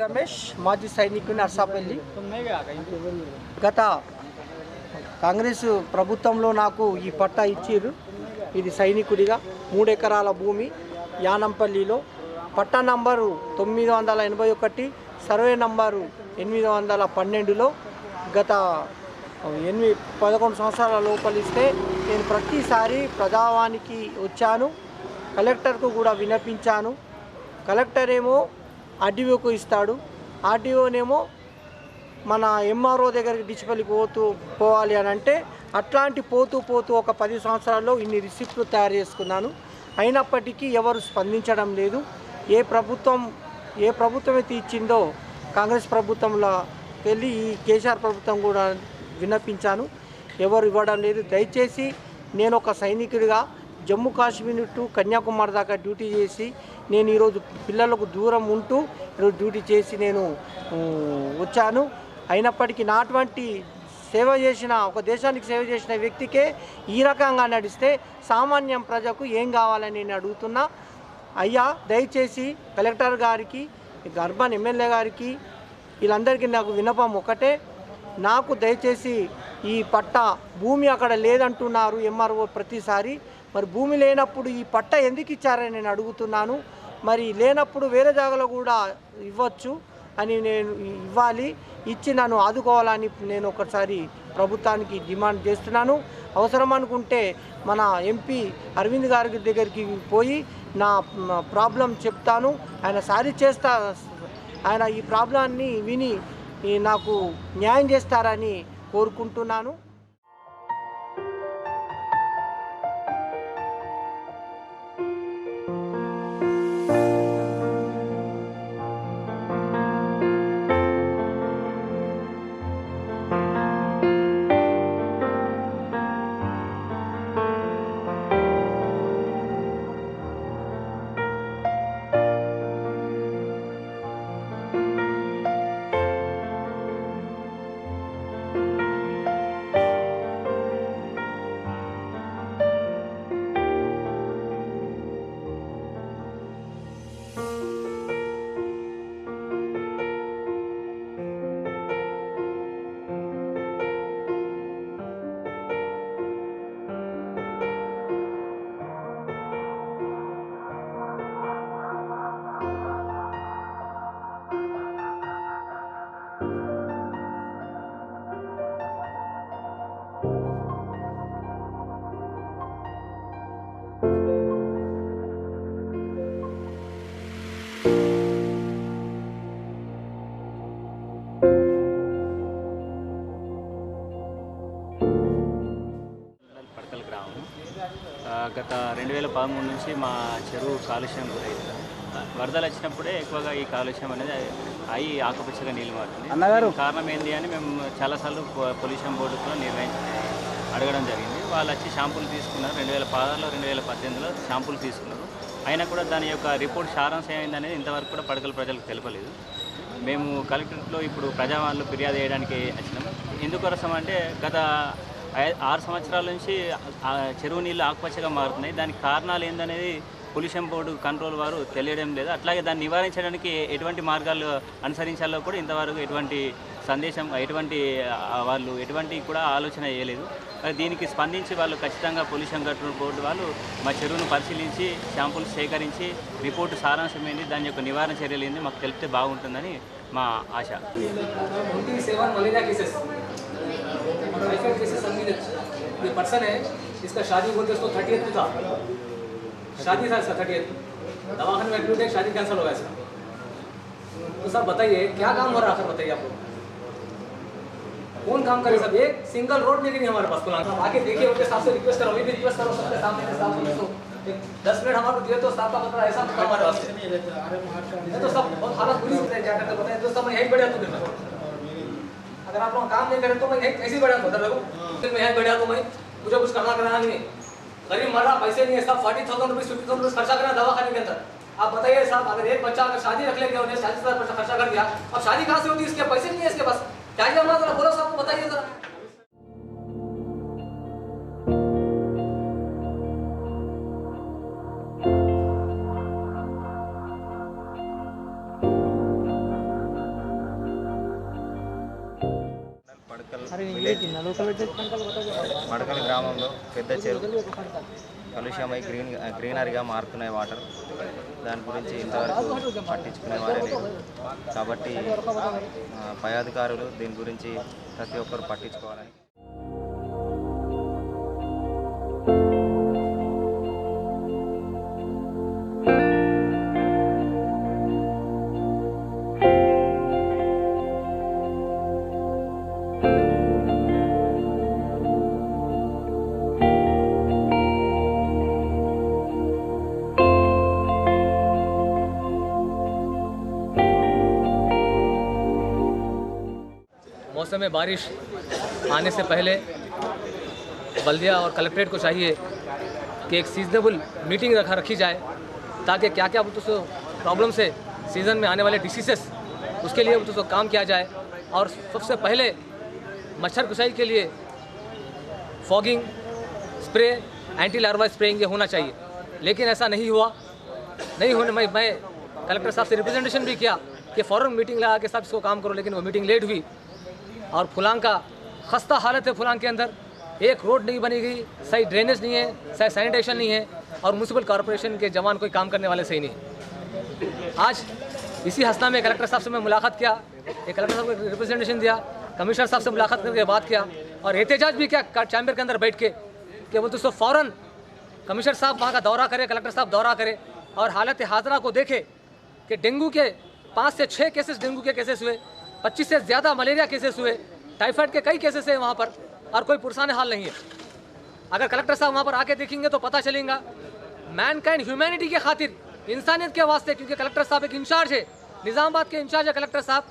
రమేష్, మాజీ సైనికుని నర్సాపల్లి. గత కాంగ్రెస్ ప్రభుత్వంలో నాకు ఈ పట్టా ఇచ్చిర్రు. ఇది సైనికుడిగా 3 ఎకరాల భూమి యానంపల్లిలో, పట్టా నంబరు 981, సర్వే నంబరు 812లో. గత 11 సంవత్సరాల లోపలిస్తే నేను ప్రతిసారి ప్రజావానికి వచ్చాను, కలెక్టర్కు కూడా విన్నపించాను. కలెక్టర్ ఏమో ఆర్డీఓకు ఇస్తాడు, ఆర్డీఓనేమో మన ఎంఆర్ఓ దగ్గరికి డిచిపల్లికి పోవాలి అని అంటే, అట్లాంటి పోతూ ఒక 10 సంవత్సరాల్లో ఇన్ని రిసిప్ట్లు తయారు చేసుకున్నాను. అయినప్పటికీ ఎవరు స్పందించడం లేదు. ఏ ప్రభుత్వం అయితే ఇచ్చిందో కాంగ్రెస్ ప్రభుత్వంలో వెళ్ళి ఈ కేసీఆర్ ప్రభుత్వం కూడా విన్నపించాను, ఎవరు ఇవ్వడం లేదు. దయచేసి నేను ఒక సైనికుడిగా జమ్మూ కాశ్మీర్ టు కన్యాకుమారి దాకా డ్యూటీ చేసి, నేను ఈరోజు పిల్లలకు దూరం ఉంటూ ఈరోజు డ్యూటీ చేసి నేను వచ్చాను. అయినప్పటికీ నాటువంటి సేవ చేసిన, ఒక దేశానికి సేవ చేసిన వ్యక్తికే ఈ రకంగా నడిస్తే సామాన్యం ప్రజకు ఏం కావాలని నేను అడుగుతున్నా. అయ్యా, దయచేసి కలెక్టర్ గారికి, అర్బన్ ఎమ్మెల్యే గారికి, వీళ్ళందరికీ నాకు విన్నపం ఒకటే, నాకు దయచేసి ఈ పట్టా భూమి అక్కడ లేదంటున్నారు ఎంఆర్ఓ ప్రతిసారి. మరి భూమి లేనప్పుడు ఈ పట్టా ఎందుకు ఇచ్చారని నేను అడుగుతున్నాను. మరి లేనప్పుడు వేరే జాగాలో కూడా ఇవ్వచ్చు అని, నేను ఇవ్వాలి, ఇచ్చి నన్ను ఆదుకోవాలని నేను ఒకసారి ప్రభుత్వానికి డిమాండ్ చేస్తున్నాను. అవసరం అనుకుంటే మన ఎంపీ అరవింద్ గారి దగ్గరికి పోయి నా ప్రాబ్లం చెప్తాను, ఆయన సారీ చేస్తా, ఆయన ఈ ప్రాబ్లాన్ని విని నాకు న్యాయం చేస్తారని కోరుకుంటున్నాను. గత 2013 నుంచి మా చెరువు కాలుష్యం గురైంది. వరదలు వచ్చినప్పుడే ఎక్కువగా ఈ కాలుష్యం అనేది అయి ఆకుపచ్చగా నీళ్ళు మారుతుంది. కారణం ఏంటి అని మేము చాలాసార్లు పొల్యూషన్ బోర్డు కూడా అడగడం జరిగింది. వాళ్ళు వచ్చి షాంపులు తీసుకున్నారు. 2016లో 2018లో షాంపులు తీసుకున్నారు. అయినా కూడా దాని యొక్క రిపోర్ట్ సారాంశం ఏమైందనేది ఇంతవరకు కూడా పడకల ప్రజలకు తెలపలేదు. మేము కలెక్టరేట్లో ఇప్పుడు ప్రజావాణిలో ఫిర్యాదు చేయడానికి వచ్చినాం. ఎందుకోసం అంటే గత 6 సంవత్సరాల నుంచి చెరువు నీళ్ళు ఆకుపచ్చగా మారుతున్నాయి. దానికి కారణాలు ఏందనేది పొల్యూషన్ బోర్డు కంట్రోల్ వారు తెలియడం లేదు. అట్లాగే దాన్ని నివారించడానికి ఎటువంటి మార్గాలు అనుసరించాలో కూడా ఇంతవరకు ఎటువంటి సందేశం, వాళ్ళు ఎటువంటి కూడా ఆలోచన చేయలేదు. దీనికి స్పందించి వాళ్ళు ఖచ్చితంగా పొల్యూషన్ కంట్రోల్ బోర్డు వాళ్ళు మా చెరువును పరిశీలించి శాంపుల్స్ సేకరించి రిపోర్టు సారాంశం ఏంది, దాని యొక్క నివారణ చర్యలు ఏంది మాకు తెలిపితే బాగుంటుందని మా ఆశ. ये पर्सन है, इसका शादी बोलते उसको 30th को था, शादी था इसका 30th, दवाखाने में एडमिट है, शादी कैंसिल हो गया इसका। तो सब बताइए क्या काम हो रहा है, बताइए आपको कौन काम करे? सब एक सिंगल रोड लेके नहीं हमारे पास को आके देखिए, उनके साथ से रिक्वेस्ट करो, भी रिक्वेस्ट करो सबके सामने के साथ। 10 मिनट हमारे दिए तो साफ का पता ऐसा हमारे पास नहीं तो सब बहुत हालत बुरी है। क्या करते बताइए तो सब यही बढ़िया तो देखो, अगर आप लोग काम नहीं करें तो मैं कैसे बढ़िया उधर लगो, फिर मैं यही बढ़िया तो मैं मुझे कुछ करना कराना नहीं है। गरीब मर रहा, पैसे नहीं है, सब 40,000 रुपये 50,000 रुपये खर्चा करना दवाखाने के अंदर। आप बताइए साहब, अगर एक बच्चा अगर शादी रख लेंगे, उन्हें 40,000 खर्चा कर दिया, अब शादी कहाँ से होती है? इसके पैसे नहीं है इसके पास, क्या हमारा जरा बोलो साहब को बताइए जरा। మడకల్ గ్రామంలో పెద్ద చెరువు కలుషితమై గ్రీనరీగా మారుతున్నాయి వాటర్. దాని గురించి ఇంతవరకు పట్టించుకునేవారే లేరు. కాబట్టి పై అధికారులు దీని గురించి ప్రతి ఒక్కరు పట్టించుకోవాలని. मौसम में बारिश आने से पहले बल्दिया और कलेक्ट्रेट को चाहिए कि एक सीजनेबल मीटिंग रखी जाए ताकि क्या क्या तो प्रॉब्लम से सीज़न में आने वाले डिसीजेस उसके लिए तो काम किया जाए। और सबसे पहले मच्छर कुशाई के लिए fogging spray, anti larva spraying ये होना चाहिए, लेकिन ऐसा नहीं हुआ। नहीं होने मैं कलेक्टर साहब से रिप्रेजेंटेशन भी किया कि फ़ौरन मीटिंग लगा के सब इसको काम करो, लेकिन वो मीटिंग लेट हुई। और फुलांग का खस्ता हालत है। फुलांग के अंदर एक रोड नहीं बनी गई, सही ड्रेनेज नहीं है, सही सैनिटेशन नहीं है, और म्यूनसिपल कॉरपोरेशन के जवान कोई काम करने वाले सही नहीं। आज इसी हंसना में कलेक्टर साहब से मैं मुलाकात किया, एक कलेक्टर साहब को रिप्रेजेंटेशन दिया, कमिश्नर साहब से मुलाकात करके बात किया और एहतजाज भी किया चैम्बर के अंदर बैठ के कि वो तो फ़ौरन कमिश्नर साहब वहाँ का दौरा करे, कलेक्टर साहब दौरा करे और हालत हाजरा को देखे कि डेंगू के 5 से 6 केसेस डेंगू के केसेस हुए, 25 से ज़्यादा मलेरिया केसेस हुए, टाइफाइड के कई केसेस हैं वहाँ पर, और कोई पुरसाने हाल नहीं है। अगर कलेक्टर साहब वहाँ पर आके देखेंगे तो पता चलेगा मैनकाइंड ह्यूमैनिटी के खातिर, इंसानियत के वास्ते, क्योंकि कलेक्टर साहब एक इंचार्ज है, निज़ामाबाद के इंचार्ज है कलेक्टर साहब।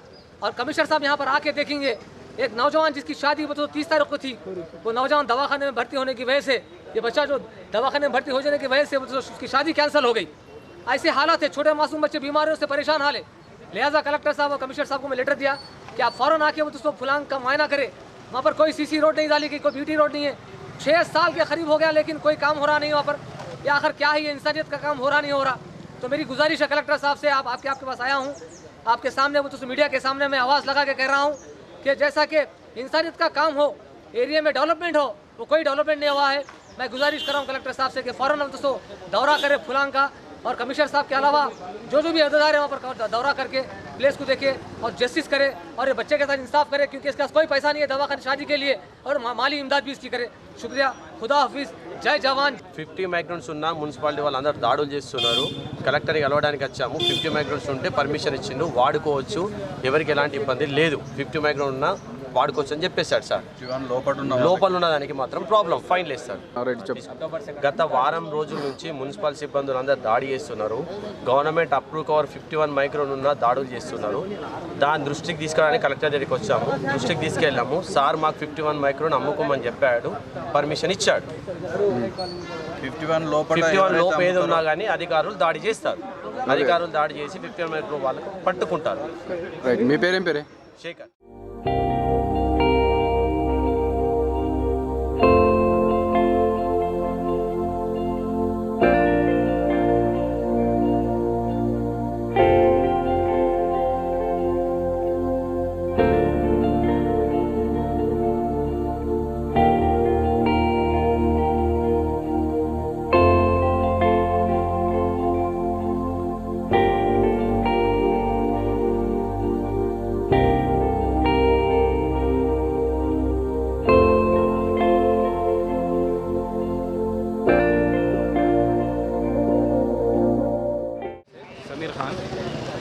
और कमिश्नर साहब यहाँ पर आके देखेंगे एक नौजवान जिसकी शादी वो तो 30 तारीख को थी, वो नौजवान दवाखाने में भर्ती होने की वजह से, ये बच्चा जो दवाखाने में भर्ती हो जाने की वजह से उसकी शादी कैंसिल हो गई। ऐसे हालात है, छोटे मासूम बच्चे बीमारियों से परेशान हाल है। लिहाजा कलेक्टर साहब और कमिश्नर साहब को मैं लेटर दिया कि आप फ़ौरन आके वो तो फुलांग का मुआयना करें। वहाँ पर कोई सीसी रोड नहीं डाली गई, कोई बीटी रोड नहीं है। 6 साल के करीब हो गया लेकिन कोई काम हो रहा नहीं वहाँ पर। या आखिर क्या है, ये इंसानियत का काम हो रहा नहीं हो रहा। तो मेरी गुजारिश है कलेक्टर साहब से, आपके पास आया हूँ, आपके सामने वो तो मीडिया के सामने मैं आवाज़ लगा के कह रहा हूँ कि जैसा कि इंसानियत का काम हो, एरिया में डेवलपमेंट हो, वो कोई डेवलपमेंट नहीं हुआ है। मैं गुजारिश कर रहा हूँ कलेक्टर साहब से कि फ़ौरन हम तो दौरा करें फुलांग का, और कमिश्नर साहब के अलावा जो भी अहदेदार है वहाँ पर दौरा करके प्लेस को देखे और जस्टिस करे और ये बच्चे के साथ इंसाफ करे, क्योंकि इसके पास कोई पैसा नहीं है दवा खाने शादी के लिए, और माली इमदाद भी इसकी करे। शुक्रिया, खुदा हाफिज़, जय जवान। 50 మైగ్రెంట్స్ ఉన్న మున్సిపాలిటీ వాళ్ళందరూ దాడులు చేస్తున్నారు. కలెక్టర్ని కలవడానికి వచ్చాము. 50 మైగ్రెంట్స్ ఉంటే పర్మిషన్ ఇచ్చిండు, వాడుకోవచ్చు, ఎవరికి ఎలాంటి ఇబ్బంది లేదు. 50 మైగ్రెంట్ ఉన్నా వాడుకోవచ్చు అని చెప్పేశాడు సార్. లోపల ఉన్న దానికి మాత్రం ప్రాబ్లం, ఫైన్ వేస్తాడు. గత వారం రోజుల నుంచి మున్సిపల్ సిబ్బందులు అందరూ దాడి చేస్తున్నారు. గవర్నమెంట్ అప్రూవ్ కవర్ 51 మైక్రోన్ ఉన్న దాడులు చేస్తున్నారు. దాని దృష్టికి తీసుకురావడానికి కలెక్టర్ దగ్గరికి వచ్చాము, దృష్టికి తీసుకెళ్ళాము. సార్ మాకు 51 మైక్రోన్ అమ్ముకోమని చెప్పాడు, పర్మిషన్ ఇచ్చాడు. 51 లోపు ఏది ఉన్నా కానీ అధికారులు దాడి చేస్తారు. అధికారులు దాడి చేసి 51 మైక్రోన్ వాళ్ళకు పట్టుకుంటారు. మీ పేరేం పేరే? శేఖర్.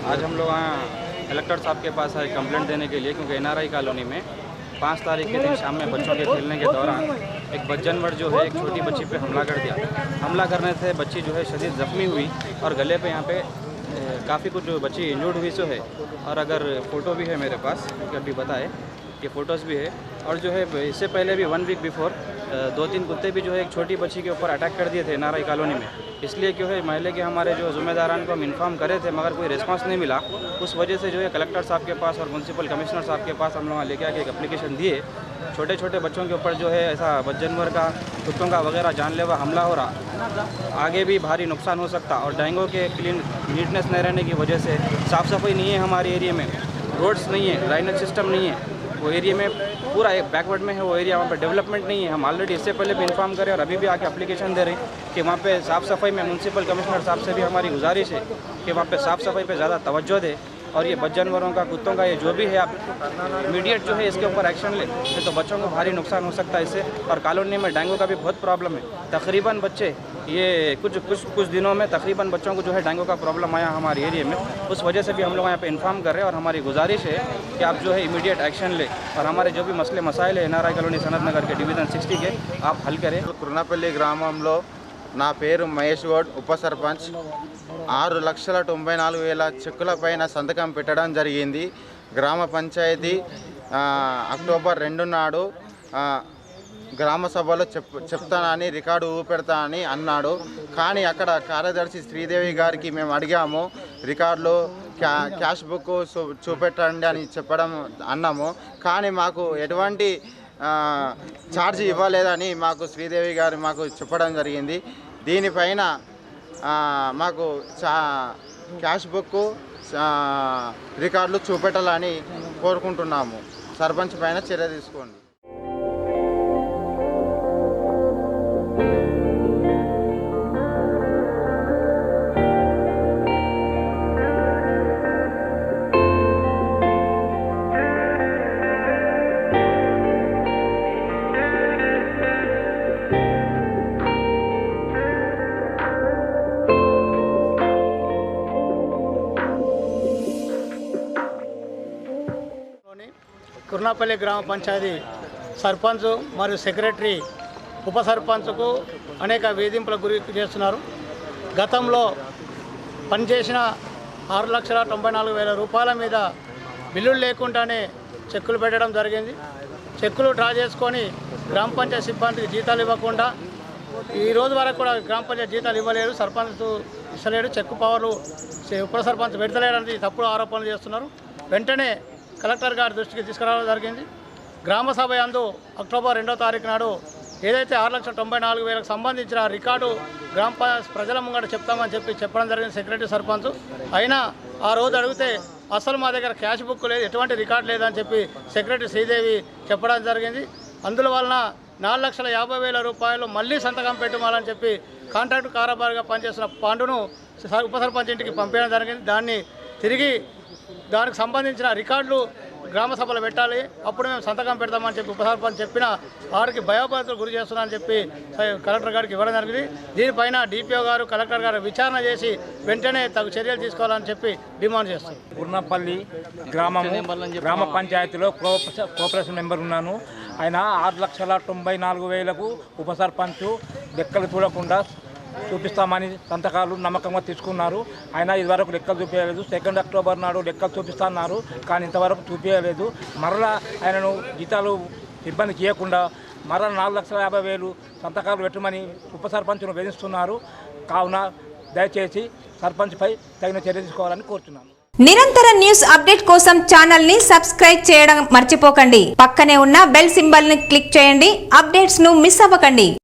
आज हम लोग यहाँ कलेक्टर साहब के पास आए कंप्लेंट देने के लिए, क्योंकि एनआरआई कॉलोनी में 5 तारीख के दिन शाम में बच्चों के खेलने के दौरान एक बदजनवर जो है एक छोटी बच्ची पे हमला कर दिया। हमला करने से बच्ची जो है शदीद ज़ख्मी हुई और गले पे यहाँ पे काफ़ी कुछ जो बच्ची इंजर्ड हुई सो है। और अगर फ़ोटो भी है मेरे पास, क्योंकि अभी बताए कि फ़ोटोज़ भी है। और जो है इससे पहले भी 1 वीक बिफोर 2-3 कुत्ते भी जो है एक छोटी बच्ची के ऊपर अटैक कर दिए थे एनआरआई कॉलोनी में। इसलिए क्यों है महल्ले के हमारे जो ज़िम्मेदारान को हम इन्फॉर्म करे थे, मगर कोई रिस्पांस नहीं मिला। उस वजह से जो है कलेक्टर साहब के पास और म्यूनसिपल कमिश्नर साहब के पास हम लोग लेके आके एक एप्लीकेशन दिए। छोटे छोटे बच्चों के ऊपर जो है ऐसा बदजनवर का, कुत्तों का वगैरह जानलेवा हमला हो रहा, आगे भी भारी नुकसान हो सकता। और डेंगू के क्लीन नीटनेस नहीं रहने की वजह से, साफ़ सफाई नहीं है हमारे एरिया में, रोड्स नहीं है, ड्राइनेज सिस्टम नहीं है, वो एरिया में पूरा एक बैकवर्ड में है वो एरिया, वहाँ पे डेवलपमेंट नहीं है। हम ऑलरेडी इससे पहले भी इन्फॉर्म करें और अभी भी आके एप्लीकेशन दे रहे हैं कि वहाँ पे साफ़ सफाई में म्यूनसिपल कमिश्नर साहब से भी हमारी गुजारिश है कि वहाँ पे साफ़ सफाई पे ज़्यादा तवज्जो दे और ये बद जानवरों का, कुत्तों का, ये जो भी है आप इमीडिएट जो है इसके ऊपर एक्शन ले, नहीं तो बच्चों को भारी नुकसान हो सकता है इससे। और कॉलोनी में डेंगू का भी बहुत प्रॉब्लम है। तकरीबन बच्चे ये कुछ दिनों में तकरीबन बच्चों को जो है डेंगू का प्रॉब्लम आया हमारे एरिया में। उस वजह से भी हम लोग यहाँ पे इन्फॉर्म कर रहे हैं और हमारी गुजारिश है कि आप जो है इमीडिएट एक्शन ले और हमारे जो भी मसले मसाइल है NRI कॉलोनी सनत नगर के डिवीज़न 60 के आप हल करें। కుర్నాపల్లి గ్రామంలో నా పేరు మహేష్ గౌడ్, ఉప సర్పంచ్. 6,94,000 చెక్కులపైన సంతకం పెట్టడం జరిగింది. గ్రామ పంచాయతీ అక్టోబర్ 2 నాడు గ్రామ సభలో చెప్తానని రికార్డు ఊపెడతానని అన్నాడు. కానీ అక్కడ కార్యదర్శి శ్రీదేవి గారికి మేము అడిగాము, రికార్డులో క్యాష్ బుక్ చూపెట్టండి అని అన్నాము. కానీ మాకు ఎటువంటి ఛార్జ్ ఇవ్వలేదని మాకు శ్రీదేవి గారు మాకు చెప్పడం జరిగింది. దీనిపైన మాకు క్యాష్ బుక్ రికార్డులు చూపెట్టాలని కోరుకుంటున్నాము. సర్పంచ్ పైన చర్య తీసుకోండి. కుర్నాపల్లి గ్రామ పంచాయతీ సర్పంచ్ మరియు సెక్రటరీ ఉప సర్పంచ్కు అనేక వేధింపులకు గురి చేస్తున్నారు. గతంలో పనిచేసిన 6,94,000 రూపాయల మీద బిల్లులు లేకుండానే చెక్కులు పెట్టడం జరిగింది. చెక్కులు డ్రా చేసుకొని గ్రామ పంచాయతీ సిబ్బందికి జీతాలు ఇవ్వకుండా ఈ రోజు వరకు కూడా గ్రామ పంచాయతీ జీతాలు ఇవ్వలేరు, సర్పంచ్ ఇస్తలేడు, చెక్కు పవర్లు ఉప సర్పంచ్ పెడతలేడని తప్పుడు ఆరోపణలు చేస్తున్నారు. వెంటనే కలెక్టర్ గారి దృష్టికి తీసుకురావడం జరిగింది. గ్రామ సభ యందు అక్టోబర్ 2వ తారీఖు నాడు ఏదైతే 6,94,000కు సంబంధించిన రికార్డు గ్రామ ప్రజల ముంగట చెప్తామని చెప్పడం జరిగింది సెక్రటరీ సర్పంచ్. అయినా ఆ రోజు అడిగితే అసలు మా దగ్గర క్యాష్ బుక్ లేదు, ఎటువంటి రికార్డు లేదని చెప్పి సెక్రటరీ శ్రీదేవి చెప్పడం జరిగింది. అందువలన 4,50,000 రూపాయలు మళ్ళీ సంతకం పెట్టమాలని చెప్పి కాంట్రాక్టు కారబారుగా పనిచేస్తున్న పాండును ఉప సర్పంచ్ ఇంటికి పంపించడం జరిగింది. దానికి సంబంధించిన రికార్డులు గ్రామ సభలో పెట్టాలి, అప్పుడు మేము సంతకం పెడతామని చెప్పి ఉప సర్పంచ్ చెప్పిన వారికి భయోపాతులు గురి చేస్తున్నారని చెప్పి కలెక్టర్ గారికి ఇవ్వడం జరిగింది. దీనిపైన DPO గారు, కలెక్టర్ గారు విచారణ చేసి వెంటనే తగు చర్యలు తీసుకోవాలని చెప్పి డిమాండ్ చేస్తాం. కుర్నాపల్లి గ్రామ పంచాయతీలో కోఆపరేషన్ మెంబర్ ఉన్నాను. ఆయన 6,94,000కు ఉప సర్పంచ్ లెక్కలు చూడకుండా చూపిస్తామని సంతకాలు నమ్మకంగా తీసుకున్నారు. ఆయన ఇదివరకు లెక్కలు చూపించలేదు. 2 అక్టోబర్ నాడు లెక్కలు చూపిస్తున్నారు, కానీ ఇంతవరకు చూపించలేదు. మరలా ఆయనను జీతాలు ఇబ్బంది చేయకుండా మరలా 4,50,000 సంతకాలు పెట్టమని ఉప సర్పంచ్ను వేధిస్తున్నారు. కావున దయచేసి సర్పంచ్పై తగిన చర్య తీసుకోవాలని కోరుతున్నాను. నిరంతర న్యూస్ అప్డేట్ కోసం ఛానల్ ని సబ్స్క్రైబ్ చేయడం మర్చిపోకండి. పక్కనే ఉన్న బెల్ సింబల్ ని క్లిక్ చేయండి. అప్డేట్స్ ను మిస్ అవ్వకండి.